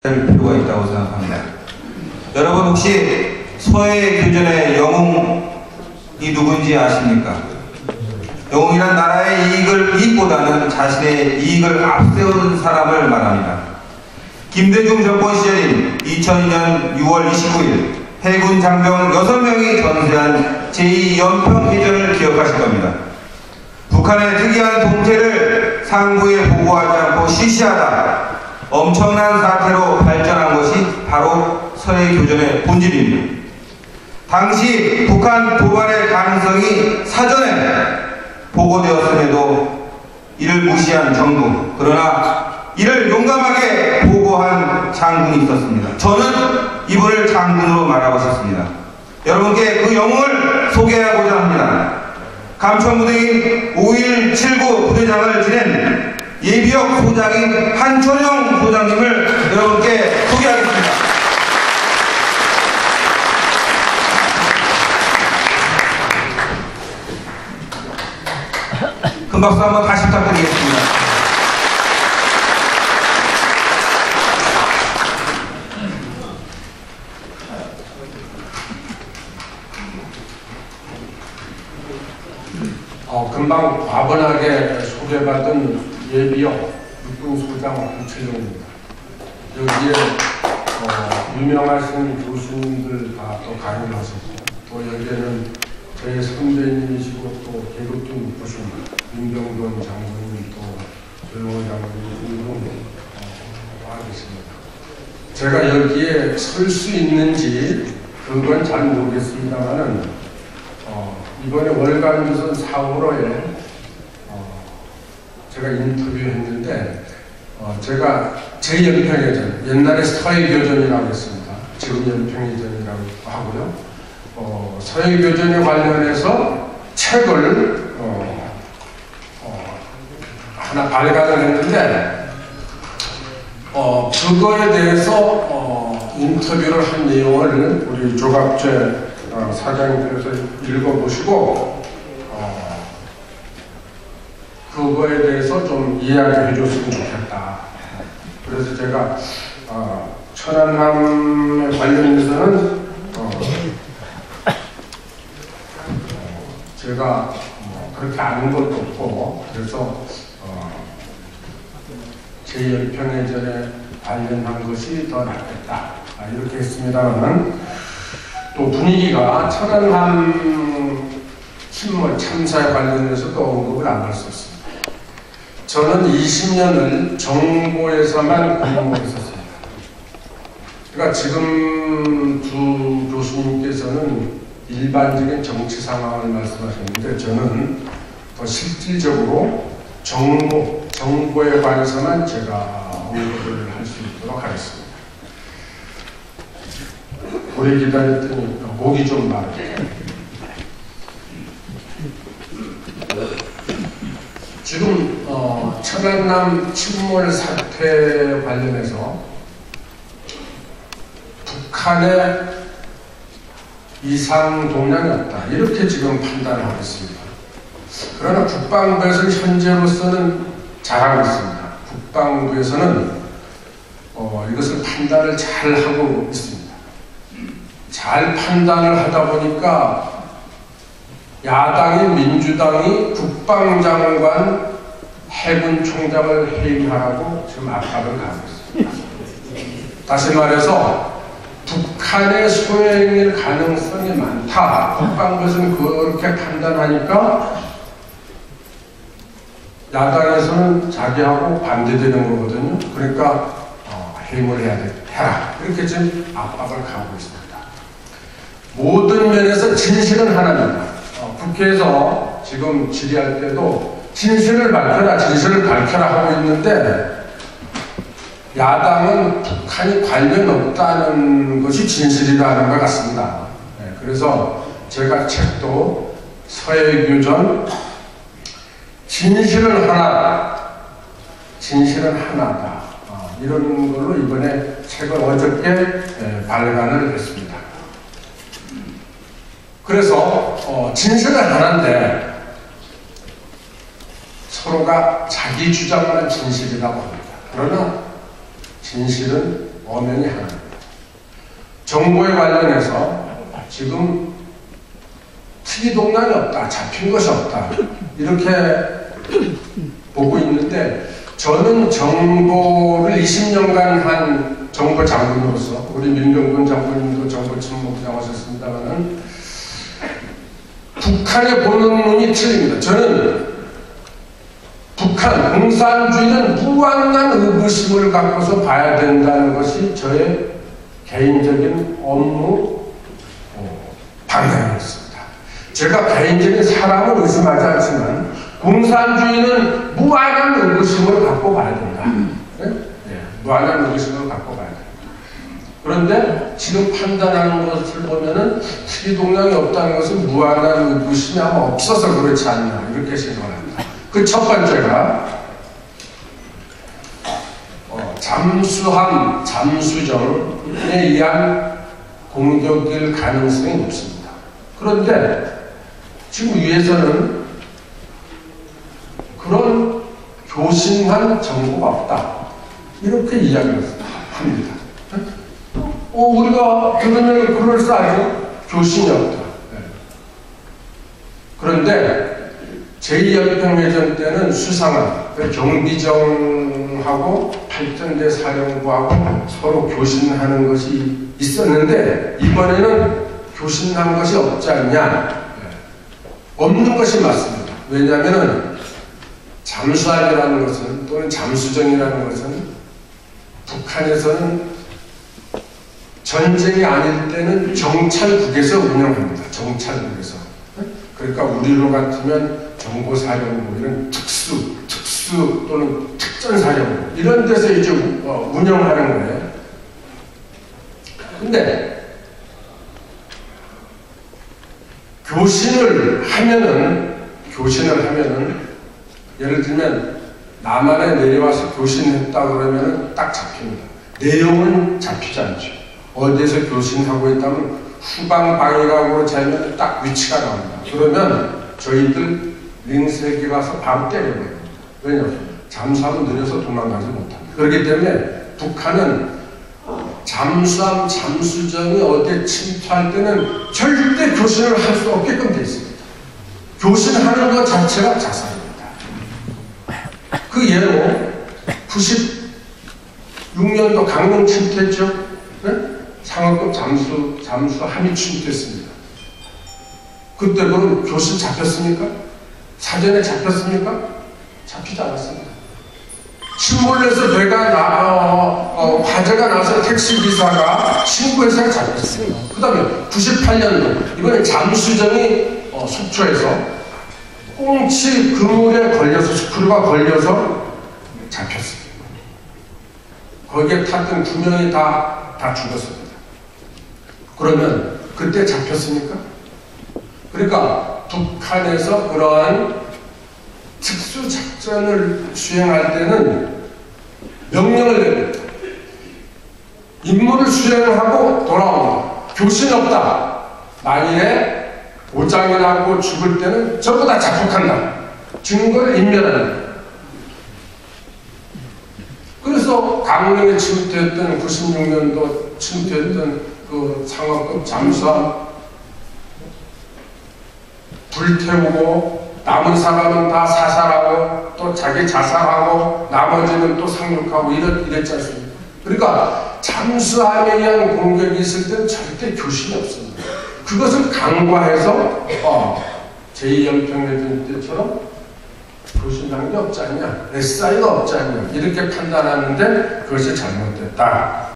할 필요가 있다고 생각합니다. 여러분 혹시 서해교전의 영웅이 누군지 아십니까? 영웅이란 나라의 이익보다는 자신의 이익을 앞세운 사람을 말합니다. 김대중 정권 시절인 2002년 6월 29일 해군 장병 6명이 전세한 제2연평해전을 기억하실 겁니다. 북한의 특이한 동태를 상부에 보고하지 않고 쉬쉬하다 엄청난 사태로 발전한 것이 바로 서해교전의 본질입니다. 당시 북한 도발의 가능성이 사전에 보고되었음에도 이를 무시한 정부, 그러나 이를 용감하게 보고한 장군이 있었습니다. 저는 이분을 장군으로 말하고 싶습니다. 여러분께 그 영웅을 소개하고자 합니다. 감천부대인 5179 부대장을 지낸 예비역 소장인 한철영 소장님을 여러분께 소개하겠습니다. 큰 박수 한번 다시 부탁드리겠습니다. 금방 과분하게 소개받은 예비역 육군소장 한철용입니다. 여기에 유명하신 교수님들 다 또 강연하셨고, 또 여기에는 저희 선배님이시고 또 계급도 높으신 윤병돈 장군님, 또 조용호 장군님 등등 와 계십니다. 제가 여기에 설 수 있는지 그건 잘 모르겠습니다만은 이번에 월간조선 4월호에 제가 인터뷰했는데 제가 제2연평해전, 옛날에 서해교전이라고 했습니다. 지금 연평해전이라고 하고요. 서해교전에 관련해서 책을 하나 발간을 했는데 그거에 대해서 인터뷰를 한 내용을 우리 조갑재 사장님께서 읽어보시고 그거에 대해서 좀 이야기해 줬으면 좋겠다. 그래서 제가 천안함에 관련해서는 제가 그렇게 아는 것도 없고, 그래서 제2연평해전에 관련한 것이 더 낫겠다 이렇게 했습니다만, 또 분위기가 천안함 침몰 참사에 관련해서도 언급을 안 할 수 없습니다. 저는 20년을 정보에서만 근무했었습니다. 그러니까 지금 두 교수님께서는 일반적인 정치 상황을 말씀하셨는데, 저는 더 실질적으로 정보에 관해서만 제가 언급을 할 수 있도록 하겠습니다. 오래 기다렸더니 목이 좀 마르네요. 지금 천안함 침몰 사태 관련해서 북한의 이상 동향이 없다, 이렇게 지금 판단을 하고 있습니다. 그러나 국방부에서는 현재로서는 잘하고 있습니다. 국방부에서는 이것을 판단을 잘 하고 있습니다. 잘 판단을 하다 보니까 야당인 민주당이 국방장관, 해군총장을 해임하라고 지금 압박을 가하고 있습니다. 다시 말해서 북한의 소행일 가능성이 많다, 국방부에서는 그렇게 판단하니까 야당에서는 자기하고 반대되는 거거든요. 그러니까 해임을 해라, 이렇게 지금 압박을 가하고 있습니다. 모든 면에서 진실은 하나입니다. 국회에서 지금 질의할 때도 진실을 밝혀라 하고 있는데, 야당은 북한이 관련 없다는 것이 진실이라는 것 같습니다. 그래서 제가 책도 서해교전 진실은 하나다, 이런 걸로 이번에 책을 어저께 발간을 했습니다. 그래서 진실은 하나인데 서로가 자기 주장만 진실이라고 합니다. 그러나 진실은 엄연히 하나입니다. 정보에 관련해서 지금 특이동량이 없다, 잡힌 것이 없다, 이렇게 보고 있는데, 저는 정보를 20년간 한 정보장군으로서, 우리 민병군 장군님도 정보참모부장 하셨습니다만은, 북한에 보는 눈이 틀립니다. 저는 북한 공산주의는 무한한 의구심을 갖고서 봐야 된다는 것이 저의 개인적인 업무 방향이었습니다. 제가 개인적인 사람을 의심하지 않지만 공산주의는 무한한 의구심을 갖고 봐야 된다. 네? 무한한 의구심을 갖고 봐야 된다. 그런데 지금 판단하는 것을 보면은 특이동량이 없다는 것은 무한한 의구심이 아마 없어서 그렇지 않나, 이렇게 생각을 합니다. 그 첫 번째가 잠수함, 잠수정에 의한 공격일 가능성이 높습니다. 그런데 지금 위에서는 그런 교신한 정보가 없다, 이렇게 이야기를 합니다. 우리가 그러면 그럴싸하죠. 교신이 없다. 그런데 제2연평해전 때는 수상한 경비정하고 발전대 사령부하고 서로 교신하는 것이 있었는데, 이번에는 교신한 것이 없지 않냐? 없는 것이 맞습니다. 왜냐하면 잠수함이라는 것은, 또는 잠수정이라는 것은 북한에서는 전쟁이 아닐 때는 정찰국에서 운영합니다. 정찰국에서. 그러니까 우리로 같으면 정보사령부, 이런 특수 또는 특전사령부, 이런 데서 이제 운영하는 거예요. 근데 교신을 하면은 예를 들면 남한에 내려와서 교신했다 그러면은 딱 잡힙니다. 내용은 잡히지 않죠. 어디에서 교신하고 있다면 후방방이라고 재면 딱 위치가 나옵니다. 그러면 저희들 링색이 가서 바로 때려버립니다. 왜냐하면 잠수함은 느려서 도망가지 못합니다. 그렇기 때문에 북한은 잠수함, 잠수정이 어디에 침투할 때는 절대 교신을 할 수 없게끔 되어 있습니다. 교신하는 것 자체가 자살입니다. 그 예로 96년도 강릉 침투했죠. 네? 상어급 잠수함이 침투했습니다. 그때 그럼 교신 잡혔습니까? 사전에 잡혔습니까? 잡히지 않았습니다. 침몰해서 배가 화재가 나서 택시기사가 신고해서 잡혔습니다. 그 다음에 98년도 이번에 잠수정이 속초에서 꽁치 그물에 걸려서, 스크류가 걸려서 잡혔습니다. 거기에 탔던 2명이 다 죽었습니다. 그러면 그때 잡혔습니까? 그러니까 북한에서 그러한 특수작전을 수행할 때는 명령을 내립니다. 임무를 수행하고 돌아옵니다. 교신 없다. 만일에 보장이 나고 죽을 때는 전부 다 자폭한다. 증거를 인멸한다. 그래서 강릉에 침투했던 96년도 침투했던 그 상어급 잠수함 불태우고 남은 사람은 다 사살하고 또 자기 자살하고 나머지는 또 상륙하고 이랬지 않습니까? 그러니까 잠수함에 의한 공격이 있을 때는 절대 교신이 없습니다. 그것을 간과해서 제2연평해전 때처럼 교신한 게 없지 않냐, SI가 없지 않냐, 이렇게 판단하는데 그것이 잘못됐다.